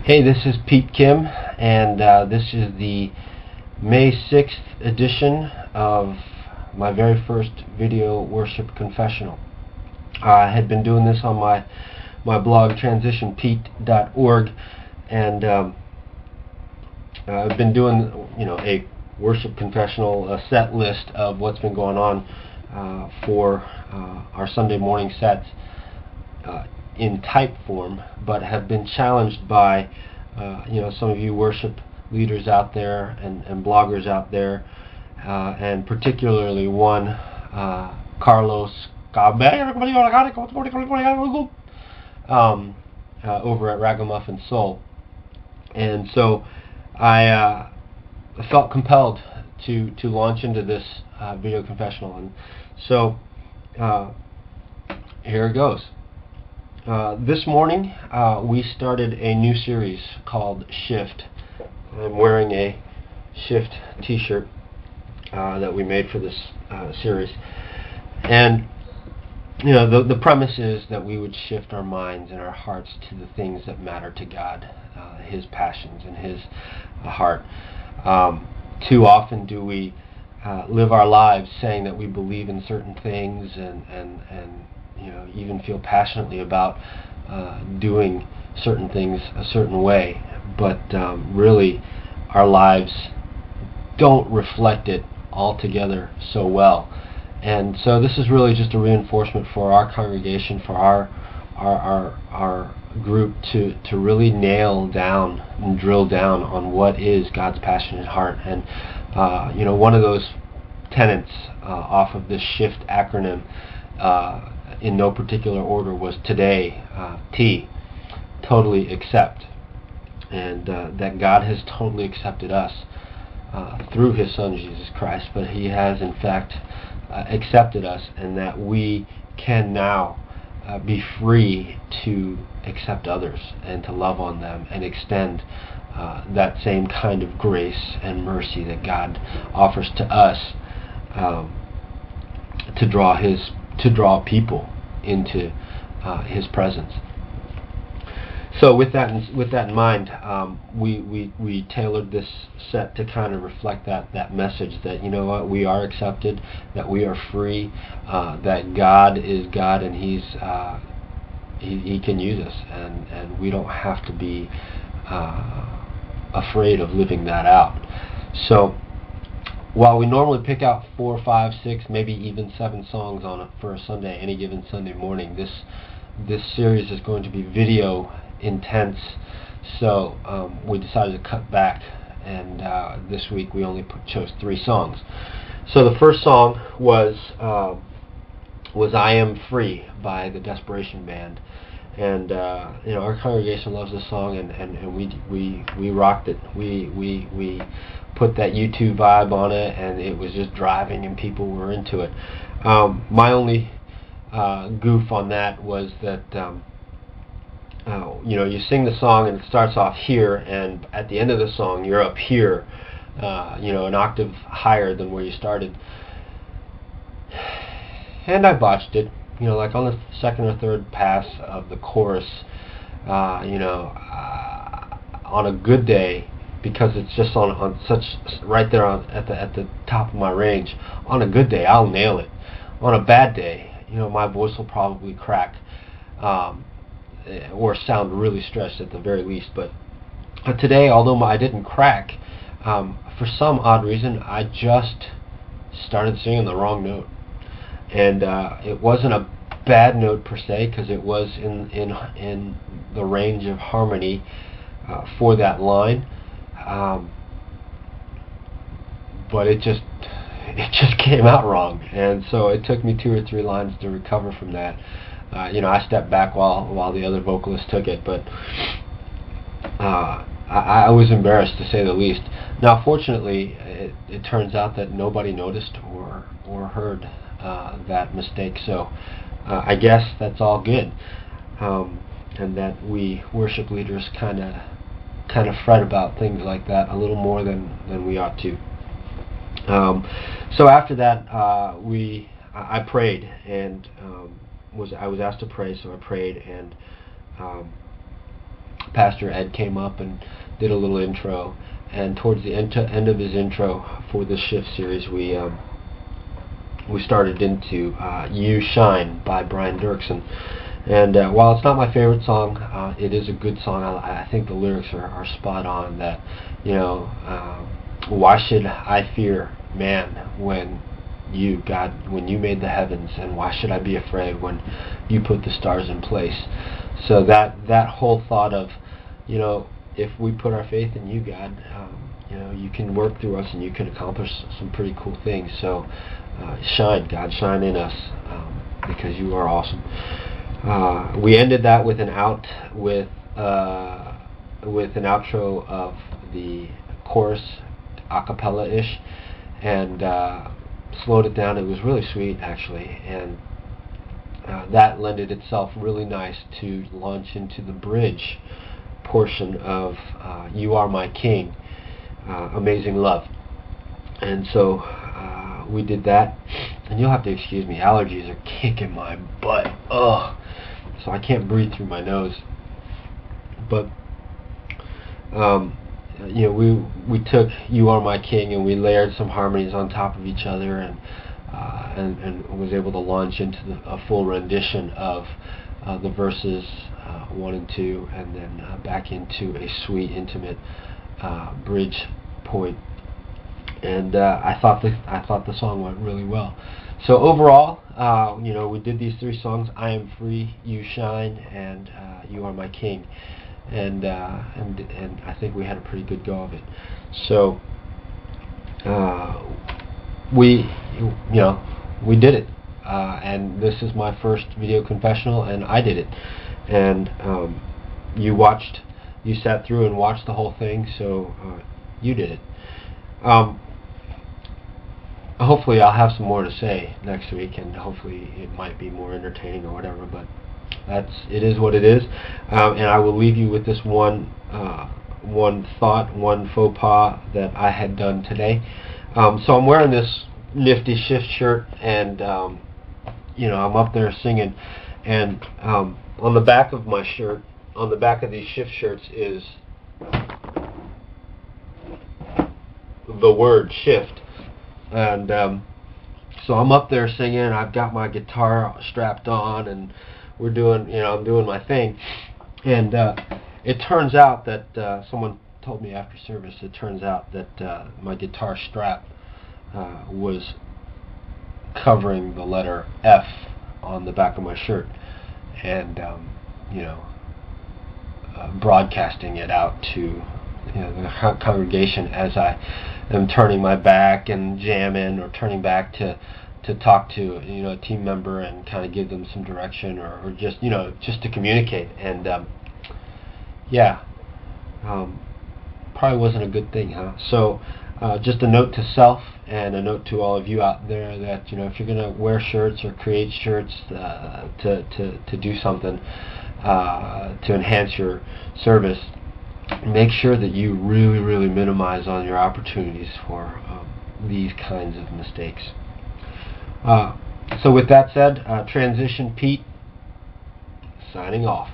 Hey, this is Pete Kim, and this is the May 6th edition of my very first video worship confessional. I had been doing this on my blog, transitionpete.org, and I've been doing, a worship confessional, a set list of what's been going on for our Sunday morning sets in type form, but have been challenged by some of you worship leaders out there and bloggers out there, and particularly one, Carlos over at Ragamuffin Soul. And so I felt compelled to launch into this video confessional, and so here it goes. This morning we started a new series called Shift. I'm wearing a Shift t-shirt that we made for this series, and the premise is that we would shift our minds and our hearts to the things that matter to God, His passions and His heart. Too often do we live our lives saying that we believe in certain things and even feel passionately about doing certain things a certain way, but really our lives don't reflect it altogether so well. And so this is really just a reinforcement for our congregation, for our group to really nail down and drill down on what is God's passionate heart. And one of those tenets off of this SHIFT acronym, in no particular order, was today, T, totally accept. And that God has totally accepted us through His Son Jesus Christ, but He has in fact accepted us, and that we can now be free to accept others and to love on them and extend that same kind of grace and mercy that God offers to us, to draw people into His presence. So with that in mind, we tailored this set to kind of reflect that message that we are accepted, that we are free, that God is God, and He can use us, and we don't have to be afraid of living that out. So while we normally pick out 4, 5, 6, maybe even 7 songs for a Sunday, any given Sunday morning, this series is going to be video intense. So we decided to cut back, and this week we only chose 3 songs. So the first song was "I Am Free" by the Desperation Band, and our congregation loves this song, and we rocked it. We put that YouTube vibe on it, and it was just driving, and people were into it. My only goof on that was that you sing the song and it starts off here, and at the end of the song you're up here, an octave higher than where you started. And I botched it, like on the second or third pass of the chorus, on a good day, because it's just on such right there at the top of my range. On a good day, I'll nail it. On a bad day, my voice will probably crack, or sound really stretched at the very least. But today, although I didn't crack, for some odd reason, I just started singing the wrong note, and it wasn't a bad note per se, because it was in the range of harmony for that line. But it just came out wrong, and so it took me 2 or 3 lines to recover from that. I stepped back while the other vocalist took it, but I was embarrassed, to say the least. Now, fortunately, it turns out that nobody noticed or heard that mistake, so I guess that's all good, and that we worship leaders kind of fret about things like that a little more than we ought to. So after that, I prayed, and I was asked to pray, so I prayed, and Pastor Ed came up and did a little intro, and towards the end of his intro for the Shift series, we started into You Shine by Brian Dirksen. And while it's not my favorite song, it is a good song. I think the lyrics are spot on. That, why should I fear man when you, God, when you made the heavens, and why should I be afraid when you put the stars in place? So that whole thought of, if we put our faith in you, God, you can work through us and you can accomplish some pretty cool things. So shine, God, shine in us, because you are awesome. We ended that with an outro of the chorus, a cappella-ish, and slowed it down. It was really sweet, actually, and that lended itself really nice to launch into the bridge portion of You Are My King, Amazing Love. And so we did that, and you'll have to excuse me, allergies are kicking my butt. Ugh. So I can't breathe through my nose. But we took You Are My King and we layered some harmonies on top of each other, and was able to launch into a full rendition of the verses 1 and 2, and then back into a sweet, intimate bridge point. And I thought the song went really well. So overall, we did these 3 songs: I Am Free, You Shine, and You Are My King, and I think we had a pretty good go of it. So we did it, and this is my first video confessional, and I did it, and you sat through and watched the whole thing, so you did it. Hopefully I'll have some more to say next week, and hopefully it might be more entertaining or whatever, but it is what it is. And I will leave you with this one thought, one faux pas that I had done today. So I'm wearing this nifty Shift shirt, and I'm up there singing, and on the back of my shirt, on the back of these Shift shirts, is the word shift. And so I'm up there singing, I've got my guitar strapped on, and I'm doing my thing. And it turns out that someone told me after service, it turns out that my guitar strap was covering the letter F on the back of my shirt, and broadcasting it out to the congregation as I am turning my back and jamming, or turning back to talk to a team member and kind of give them some direction, or just to communicate. And probably wasn't a good thing, huh? So just a note to self, and a note to all of you out there, that if you're going to wear shirts or create shirts to do something to enhance your service, make sure that you really, really minimize on your opportunities for these kinds of mistakes. So with that said, Transition Pete, signing off.